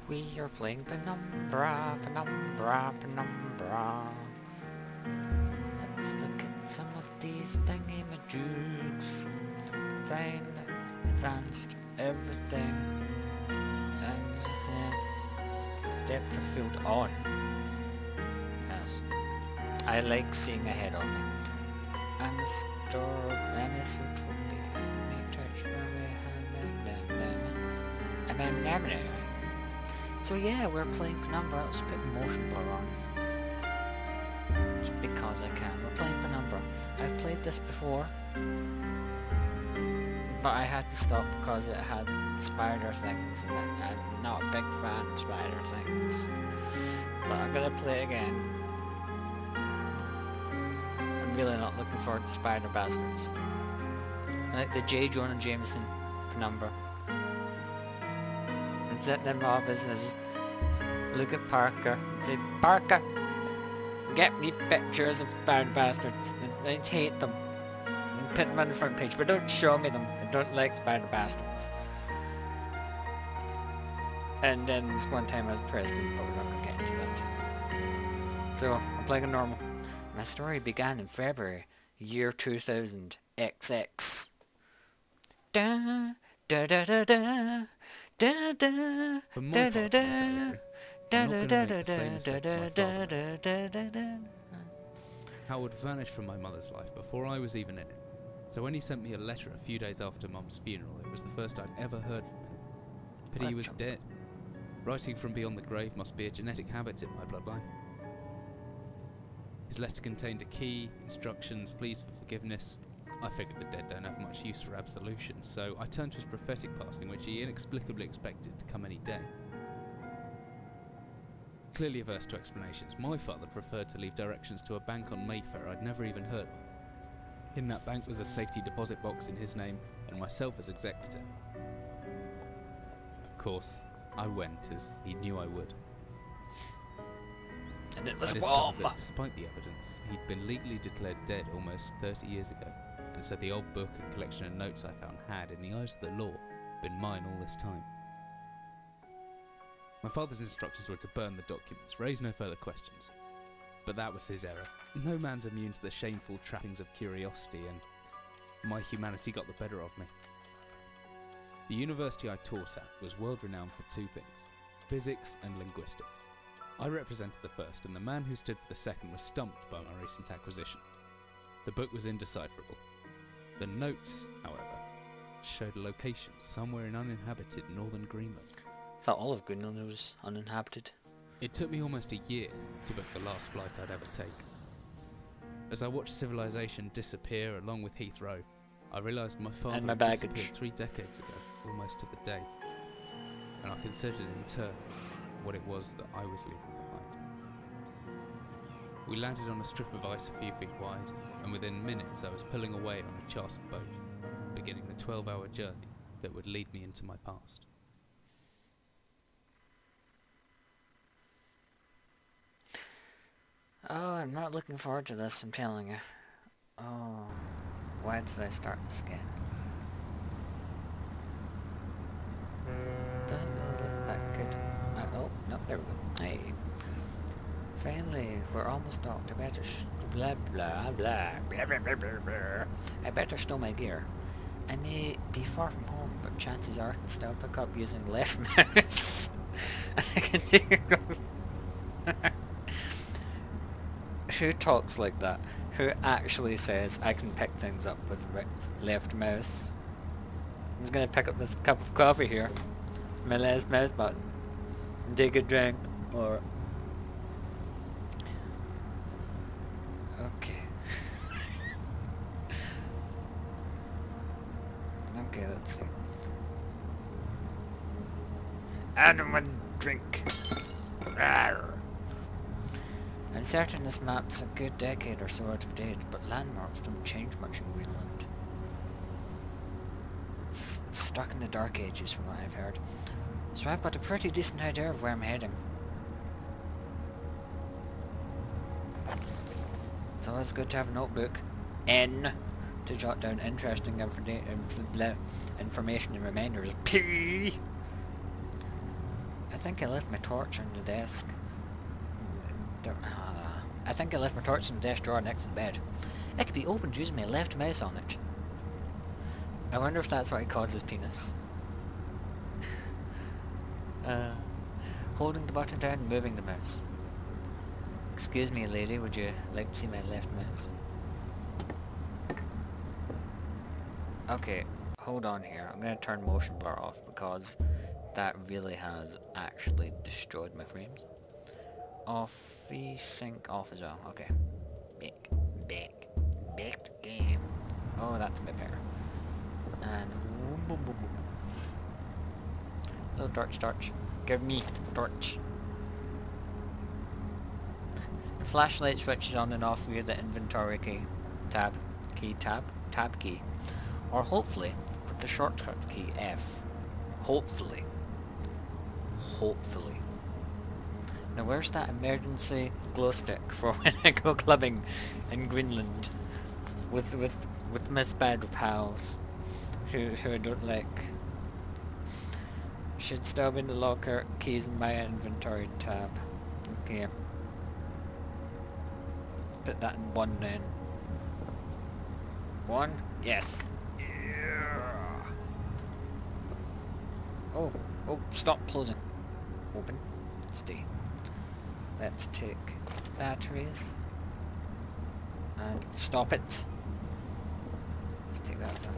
We are playing Penumbra, Penumbra, Penumbra. Let's look at some of these thingy-majooks. Fine, advanced, everything. And, depth of field on. Yes. I like seeing ahead of me. And the store, innocent will be me touch where we have. So yeah, we're playing Penumbra. Let's put motion blur on. Just because I can. We're playing Penumbra. I've played this before, but I had to stop because it had spider things, and I'm not a big fan of spider things. But I'm gonna play it again. I'm really not looking forward to spider bastards. I like the J. Jonah Jameson Penumbra. I'm sitting in my office and I just look at Parker and say, Parker, get me pictures of spider bastards. And I hate them. And put them on the front page, but don't show me them. I don't like spider bastards. And then this one time I was president, but we're not going to get into that. So, I'm playing a normal. My story began in February, year 2000, XX. Da da da da da. Da da da da da da. Howard vanished from my mother's life before I was even in it. So when he sent me a letter a few days after Mum's funeral, it was the first I'd ever heard from him. Pity he was dead. Writing from beyond the grave must be a genetic habit in my bloodline. His letter contained a key, instructions, pleas for forgiveness. I figured the dead don't have much use for absolution, so I turned to his prophetic passing, which he inexplicably expected to come any day. Clearly averse to explanations, my father preferred to leave directions to a bank on Mayfair I'd never even heard of. In that bank was a safety deposit box in his name, and myself as executor. Of course, I went, as he knew I would. And it was I warm! discovered that, despite the evidence, he'd been legally declared dead almost 30 years ago. And so the old book and collection of notes I found had, in the eyes of the law, been mine all this time. My father's instructions were to burn the documents, raise no further questions. But that was his error. No man's immune to the shameful trappings of curiosity, and my humanity got the better of me. The university I taught at was world renowned for two things: physics and linguistics. I represented the first, and the man who stood for the second was stumped by my recent acquisition. The book was indecipherable. The notes, however, showed a location somewhere in uninhabited northern Greenland. I thought all of Greenland was uninhabited. It took me almost a year to book the last flight I'd ever take. As I watched civilization disappear along with Heathrow, I realised my father And my had baggage. disappeared 3 decades ago, almost to the day. And I considered in turn what it was that I was leaving behind. We landed on a strip of ice a few feet wide, and within minutes I was pulling away on a chartered boat, beginning the 12-hour journey that would lead me into my past. Oh, I'm not looking forward to this, I'm telling you. Oh, why did I start this game? Doesn't really look that good. Oh, no, there we go. Hey. Finally, we're almost docked. I better blah blah blah blah blah blah blah blah. I better stow my gear. I may be far from home, but chances are I can still pick up using left mouse. I can do. Who talks like that? Who actually says I can pick things up with left mouse? I'm just gonna pick up this cup of coffee here. My left mouse button. And take a drink. Or okay. Okay, let's see. I don't want to drink. Rawr. I'm certain this map's a good decade or so out of date, but landmarks don't change much in Greenland. It's stuck in the dark ages from what I've heard. So I've got a pretty decent idea of where I'm heading. It's always good to have a notebook. N. To jot down interesting information and reminders. P. I think I left my torch on the desk. I think I left my torch in the desk drawer next to the bed. It could be opened using my left mouse on it. I wonder if that's what it causes penis. Holding the button down and moving the mouse. Excuse me, lady, would you like to see my left mouse? Okay, hold on here. I'm going to turn motion blur off because that really has actually destroyed my frames. Off, sync off as well. Okay. Baked game. Oh, that's a bit better. And boom, boom, boom. Little torch. Give me torch. The flashlight switches on and off via the inventory key. Tab key. Or hopefully with the shortcut key F. Hopefully. Now where's that emergency glow stick for when I go clubbing in Greenland with my bad pals who I don't like? Should still be in the locker, keys in my inventory tab. Okay. Put that in one then. One? Yes. Yeah. Oh, stop closing. Open. Stay. Let's take batteries. And stop it. Let's take that as well.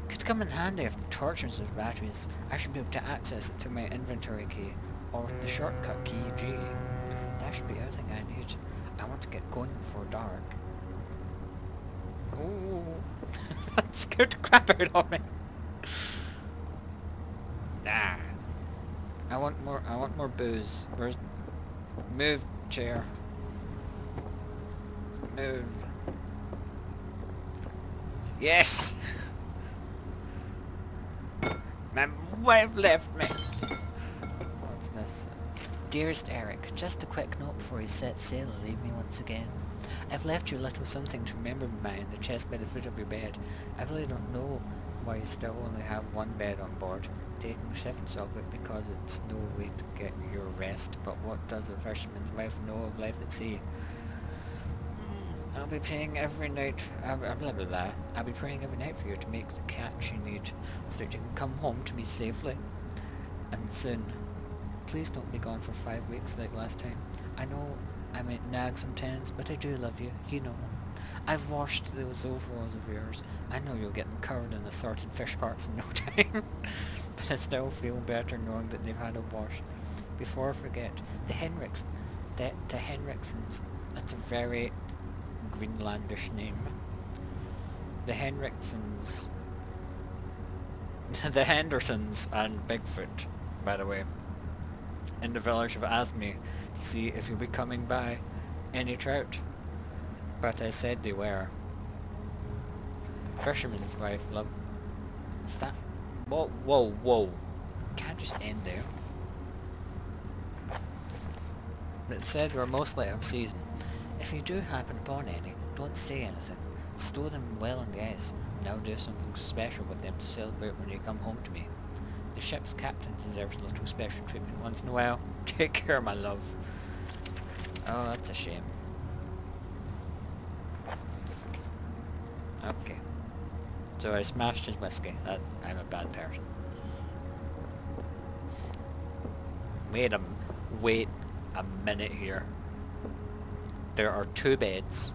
Could come in handy if the torch uses batteries. I should be able to access it through my inventory key or the shortcut key G. That should be everything I need. I want to get going before dark. Ooh, that scared the crap out of me. Ah, I want more booze. Where's move chair? Move. Yes. My wife left me. What's this? Dearest Eric, just a quick note before you set sail and leave me once again. I've left you a little something to remember me by in the chest by the foot of your bed. I really don't know why you still only have one bed on board. Taking 7 of it because it's no way to get your rest, but what does a fisherman's wife know of life at sea? I'll be praying every night, blah blah blah. I'll be praying every night for you to make the catch you need so that you can come home to me safely. And soon. Please don't be gone for 5 weeks like last time. I know I might nag sometimes, but I do love you, you know. I've washed those overalls of yours. I know you'll get them covered in assorted fish parts in no time. But I still feel better knowing that they've had a wash. Before I forget, the Henriksons, that's a very Greenlandish name. The Henriksons, the Hendersons and Bigfoot, by the way, in the village have asked me to see if you'll be coming by any trout. But I said they were. Fisherman's wife, love. What's that? Whoa. Can't just end there. It said we're mostly out of season. If you do happen upon any, don't say anything. Stow them well on the ice, and I'll do something special with them to celebrate when you come home to me. The ship's captain deserves a little special treatment once in a while. Take care, my love. Oh, that's a shame. Okay. So I smashed his whiskey. I'm a bad person. Wait a minute here. There are 2 beds.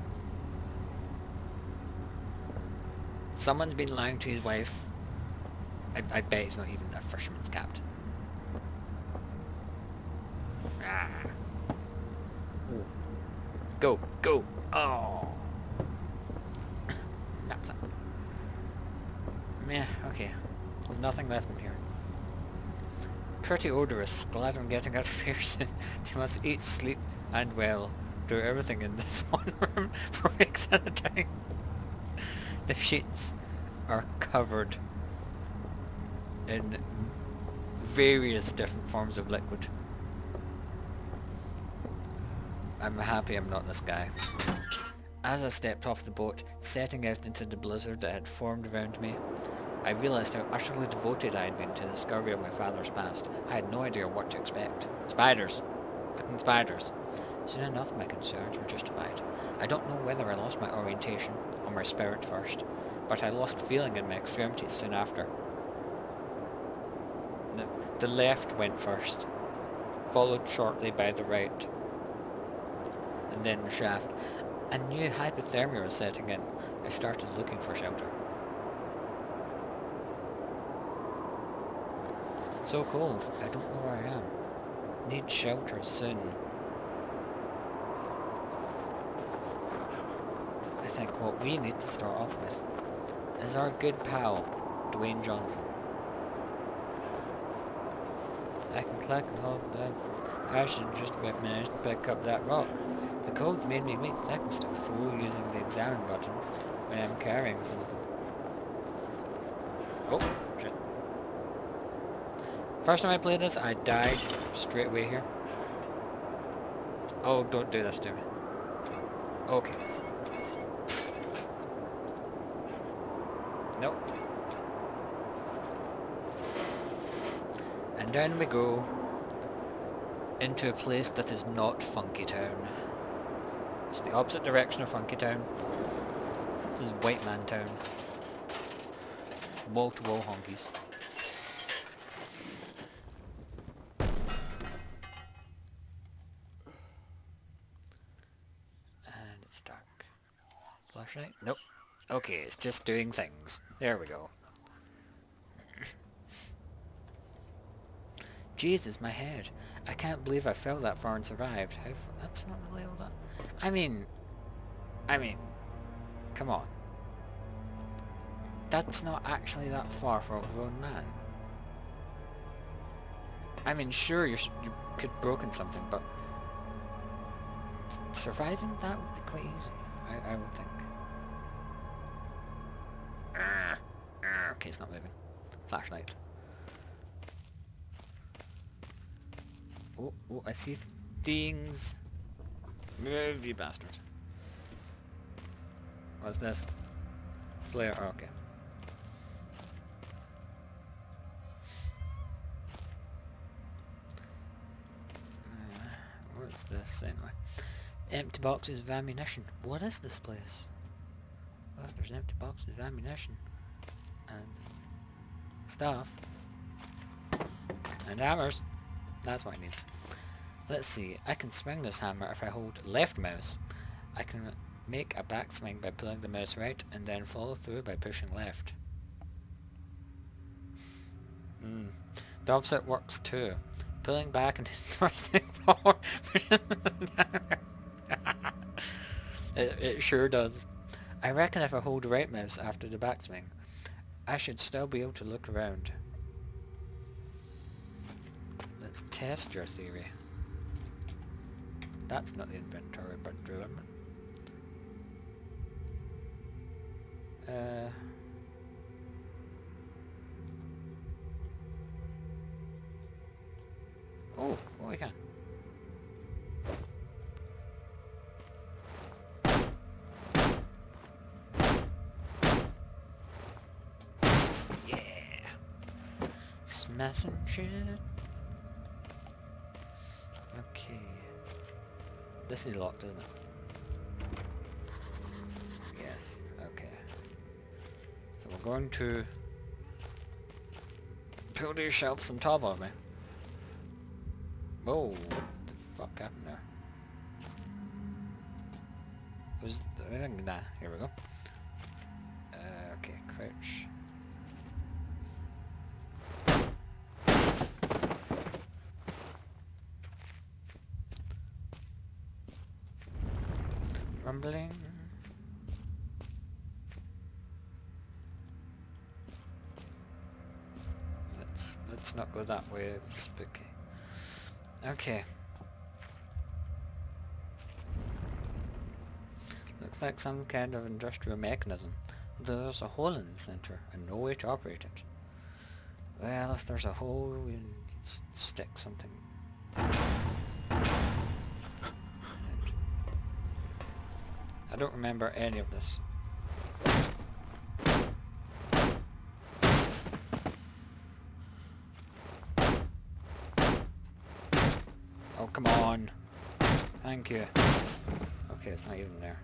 Someone's been lying to his wife. I bet he's not even a fisherman's captain. Ah. Ooh. Go! Oh! That's it. Meh, okay. There's nothing left in here. Pretty odorous. Glad I'm getting out of here soon. You must eat, sleep, and well, do everything in this one room for weeks at a time. The sheets are covered in various different forms of liquid. I'm happy I'm not this guy. As I stepped off the boat, setting out into the blizzard that had formed around me, I realised how utterly devoted I had been to the discovery of my father's past. I had no idea what to expect. Spiders. Fucking spiders. Soon enough, my concerns were justified. I don't know whether I lost my orientation or my spirit first, but I lost feeling in my extremities soon after. The left went first, followed shortly by the right, and then the shaft. I knew hypothermia was setting in. I started looking for shelter. It's so cold, I don't know where I am. Need shelter soon. I think what we need to start off with is our good pal, Dwayne Johnson. I can click and hold down. I should just about manage to pick up that rock. The code's made me weak. I can still fool using the examine button when I'm carrying something. Oh, shit. First time I played this, I died straight away here. Oh, don't do this to me. Okay. Nope. And down we go into a place that is not Funky Town. It's the opposite direction of Funky Town. This is White Man Town. Wall-to-wall honkies. And it's dark. Flashlight? Nope. Okay, it's just doing things. There we go. Jesus, my head. I can't believe I fell that far and survived. How that's not really all that... I mean, come on. That's not actually that far for a grown man. I mean, sure, you could have broken something, but... surviving that would be quite easy, I would think. Okay, it's not moving. Flashlight. Oh, I see things. Move, you bastard. What's this? Flare, oh, okay. What's this anyway? Empty boxes of ammunition. What is this place? Oh, there's empty boxes of ammunition. And stuff. And hammers. That's what I need. Let's see. I can swing this hammer if I hold left mouse. I can make a backswing by pulling the mouse right and then follow through by pushing left. The opposite works too. Pulling back and thrusting forward. It sure does. I reckon if I hold the right mouse after the backswing, I should still be able to look around. Let's test your theory. That's not the inventory, but Druin. Oh, we can. Yeah. Smashing shit. Okay. This is locked, isn't it? Yes, okay. So we're going to pull these shelves on top of me. Whoa, what the fuck happened there? Was nah, here we go. Okay, crouch. Rumbling. Let's not go that way, it's spooky. Okay. Looks like some kind of industrial mechanism. There's a hole in the center and no way to operate it. Well, if there's a hole, we can stick something. I don't remember any of this. Oh, come on. Thank you. Okay, it's not even there.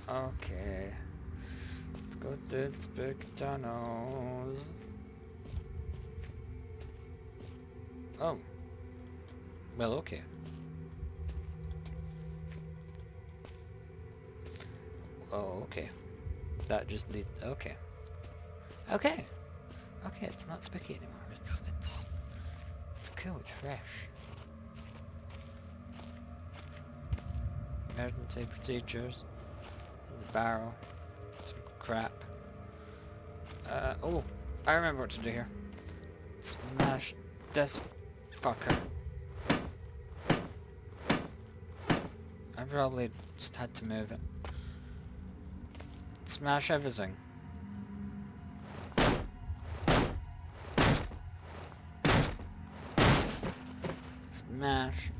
Okay. Let's go to the spooky tunnels. Oh. Well, okay. Oh, okay. That just lead. Okay. Okay. Okay, it's not spooky anymore. It's cool. It's fresh. Emergency procedures. There's a barrel. Some crap. Oh, I remember what to do here. Smash this fucker. I probably just had to move it. Smash everything. Smash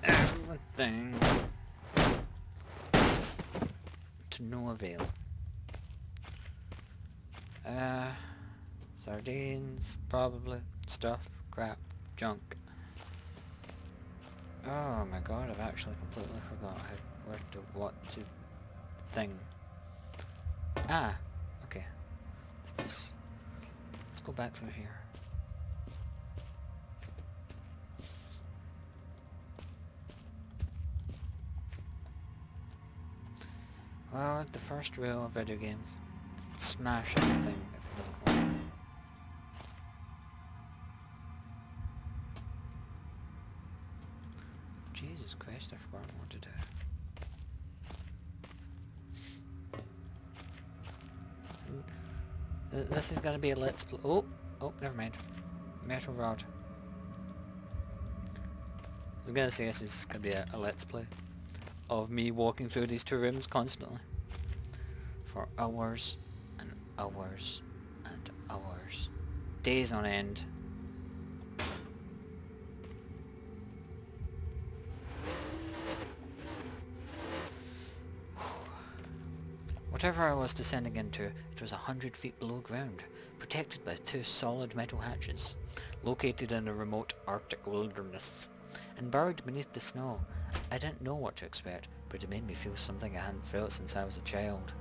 everything. To no avail. Sardines, probably. Stuff, crap, junk. Oh my god, I've actually completely forgot what to thing. Ah, okay. Let's go back through here. Well, the first rule of video games, smash everything if it doesn't work. Jesus Christ, I forgot what to do. This is gonna be a let's play. Oh, never mind. Metal rod. I was gonna say this is gonna be a let's play of me walking through these two rooms constantly for hours and hours and hours, days on end. Whatever I was descending into, it was 100 feet below ground, protected by two solid metal hatches, located in a remote Arctic wilderness, and buried beneath the snow. I didn't know what to expect, but it made me feel something I hadn't felt since I was a child.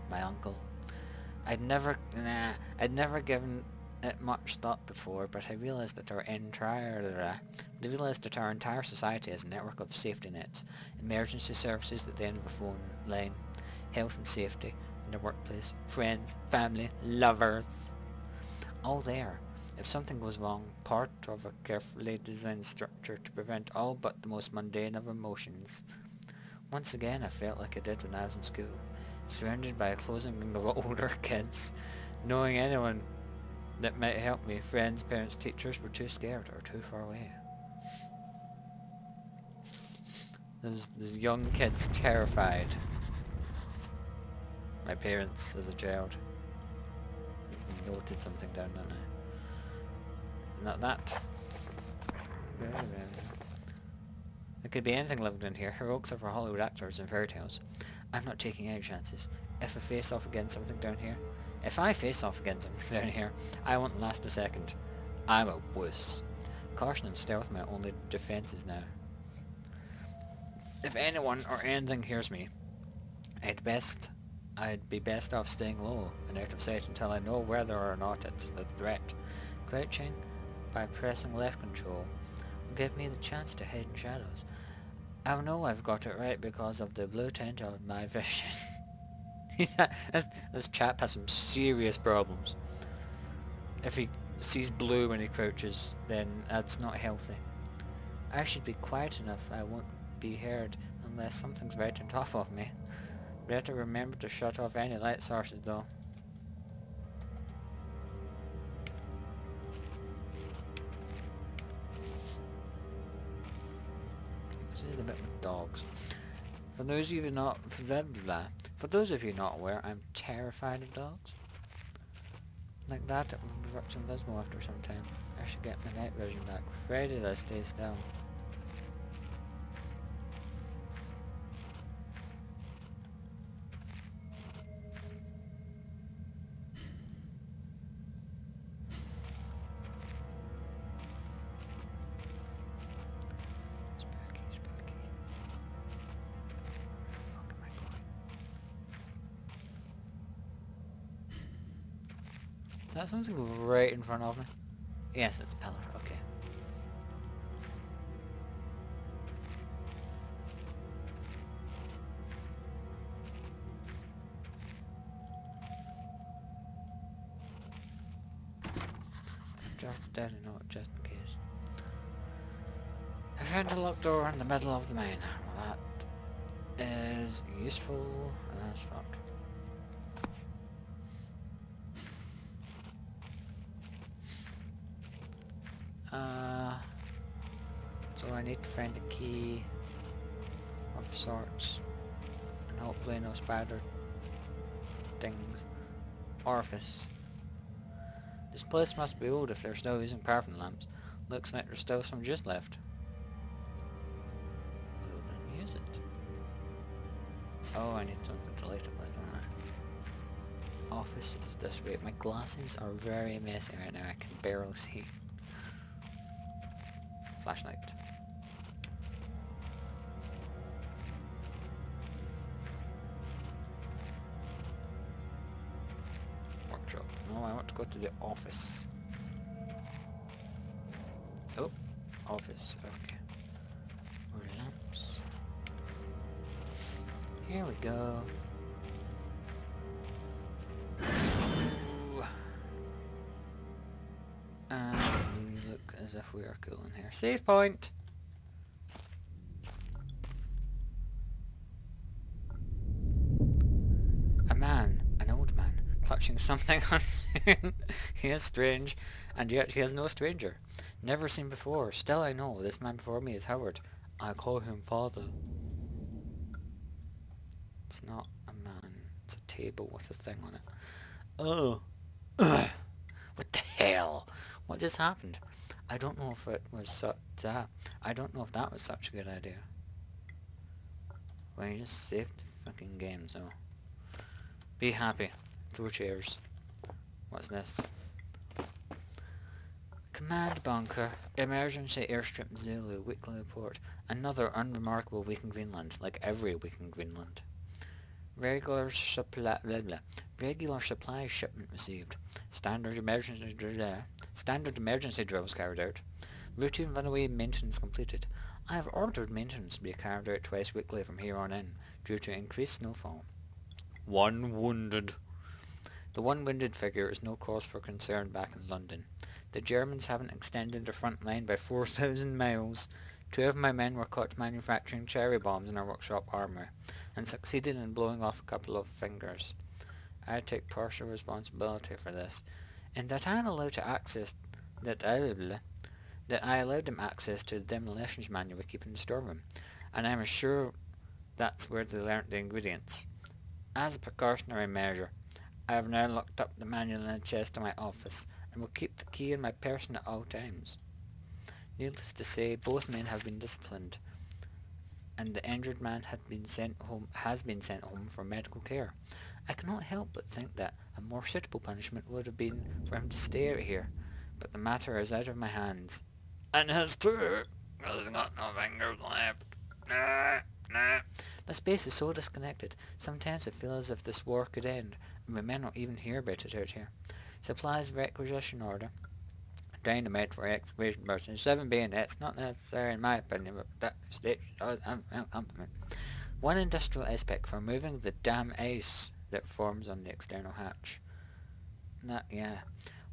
My uncle. I'd never given it much thought before, but I realized that our entire society has a network of safety nets, emergency services at the end of a phone line, health and safety in the workplace, friends, family, lovers, all there. If something goes wrong, part of a carefully designed structure to prevent all but the most mundane of emotions. Once again, I felt like I did when I was in school, surrounded by a closing ring of older kids. Knowing anyone that might help me, friends, parents, teachers, were too scared or too far away. There's young kids terrified. My parents as a child. He's noted something down, don't I? Not that. There could be anything living in here. Heroics are for Hollywood actors and fairy tales. I'm not taking any chances. If I face off against something down here, I won't last a second. I'm a wuss. Caution and stealth my only defences now. If anyone or anything hears me, I'd be best off staying low and out of sight until I know whether or not it's the threat. Crouching by pressing left control will give me the chance to hide in shadows. I know I've got it right because of the blue tint of my vision. This chap has some serious problems. If he sees blue when he crouches, then that's not healthy. I should be quiet enough I won't be heard unless something's right on top of me. Better remember to shut off any light sources though. This is a bit with dogs. For those of you not aware, I'm terrified of dogs. Like that, it will be virtually invisible after some time. I should get my night vision back. Why did I stay still? Is that something right in front of me? Yes, it's a pillar. Okay. Drop it down a note just in case. I found a locked door in the middle of the mine. Well, that is useful as fuck. So I need to find a key of sorts, and hopefully no spider things. Orifice. This place must be old if they're still using paraffin lamps. Looks like there's still some juice left. We'll then use it. Oh, I need something to light it with, don't I? Office is this way. My glasses are very messy right now. I can barely see. Flashlight. Workshop. No, I want to go to the office. Oh, office. Okay. More lamps. Here we go. Ooh. And we look as if we are cool in here. Save point! A man, an old man, clutching something unseen. He is strange, and yet he is no stranger. Never seen before. Still I know, this man before me is Howard. I call him father. It's not a man, it's a table with a thing on it. Oh. Ugh. What the hell? What just happened? I don't know if it was such I don't know if that was such a good idea. Well, you just saved the fucking game, so be happy. Throw chairs. What's this? Command bunker. Emergency airstrip Zulu. Weekly report. Another unremarkable week in Greenland, like every week in Greenland. Regular supply shipment received. Standard emergency drills carried out. Routine runaway maintenance completed. I have ordered maintenance to be carried out twice weekly from here on in, due to increased snowfall. One wounded. The one wounded figure is no cause for concern back in London. The Germans haven't extended their front line by 4,000 miles. 2 of my men were caught manufacturing cherry bombs in our workshop armour, and succeeded in blowing off a couple of fingers. I take partial responsibility for this, in that I allowed them access to the demolitions manual we keep in the storeroom, and I'm sure that's where they learnt the ingredients. As a precautionary measure, I have now locked up the manual in a chest in my office, and will keep the key in my person at all times. Needless to say, both men have been disciplined, and the injured man has been sent home for medical care. I cannot help but think that a more suitable punishment would have been for him to stay out here, but the matter is out of my hands. And his too! He's got no fingers left. Nah. The space is so disconnected. Sometimes I feel as if this war could end, and we may not even hear about it out here. Supplies requisition order. Dynamite for excavation person. 7 bayonets, not necessary in my opinion, but that state compliment. 1 industrial aspect for moving the damn ice that forms on the external hatch. Yeah.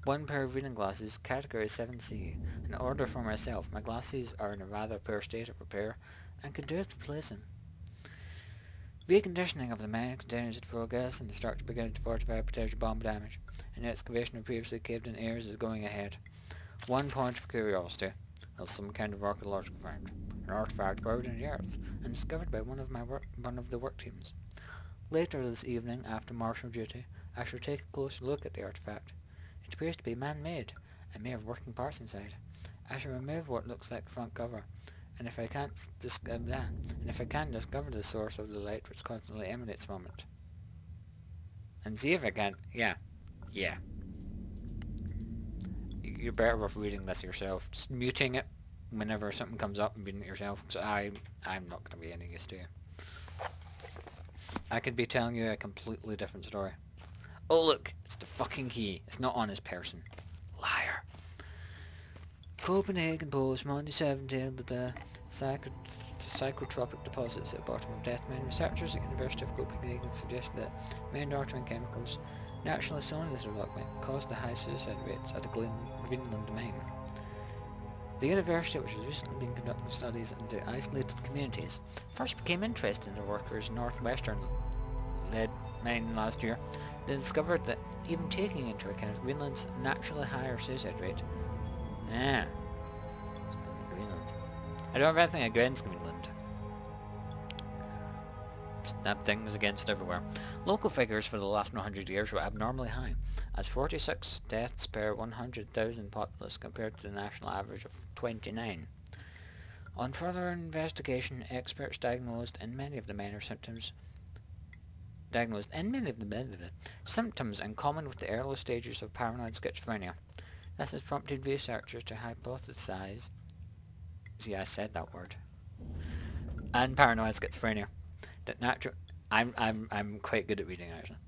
1 pair of reading glasses, category 7C. An order for myself. My glasses are in a rather poor state of repair, and could do with replacing. Reconditioning of the mine continues its progress, and the structure beginning to fortify potential bomb damage. An excavation of previously caved-in areas is going ahead. 1 point of curiosity. There's some kind of archaeological find. An artifact buried in the earth, and discovered by one of the work teams. Later this evening, after martial duty, I shall take a closer look at the artifact. It appears to be man-made, and may have working parts inside. I shall remove what looks like the front cover, and if I can discover the source of the light which constantly emanates from it. And see if I can, yeah. You're better off reading this yourself. Just muting it whenever something comes up and reading it yourself, so I'm not going to be any use to you. I could be telling you a completely different story. Oh look, it's the fucking key. It's not on his person. Liar. Copenhagen Post, Monday 17, blah blah. Psychotropic deposits at the bottom of Death Mine. Researchers at the University of Copenhagen suggest that main altering chemicals naturally sown in this rock caused the high suicide rates at the Greenland mine. The university, which has recently been conducting studies into isolated communities, first became interested in the workers' northwestern lead mine last year. They discovered that even taking into account Greenland's naturally higher suicide rate, Greenland. I don't have anything against Greenland. That things against everywhere. Local figures for the last 100 years were abnormally high, as 46 deaths per 100,000 populace compared to the national average of 29. On further investigation, experts diagnosed many of the symptoms in common with the early stages of paranoid schizophrenia. This has prompted researchers to hypothesize, see I said that word, and paranoid schizophrenia, that I'm quite good at reading actually,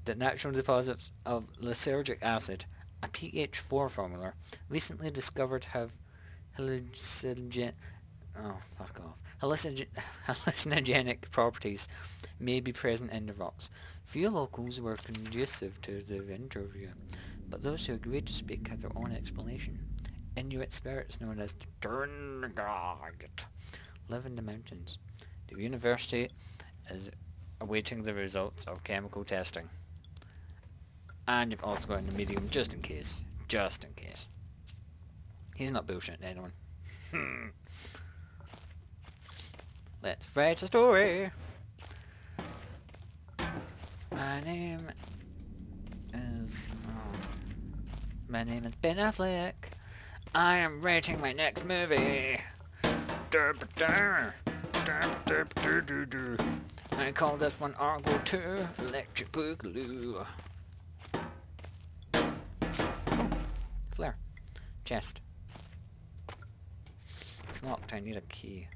that natural deposits of lysergic acid, a pH4 formula, recently discovered have hallucinogenic properties may be present in the rocks. Few locals were conducive to the interview, but those who agreed to speak had their own explanation. Inuit spirits known as the Turnagard live in the mountains. The university is awaiting the results of chemical testing. And you've also got in the medium just in case. Just in case. He's not bullshitting anyone. Let's write a story. My name is Ben Affleck. I am writing my next movie. I call this one Argo 2 Electric Boogaloo. Flare. Chest. It's locked, I need a key.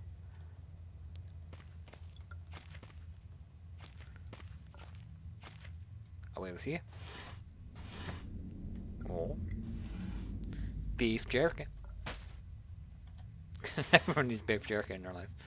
Away with you. Oh. Beef jerky. Because everyone needs beef jerky in their life.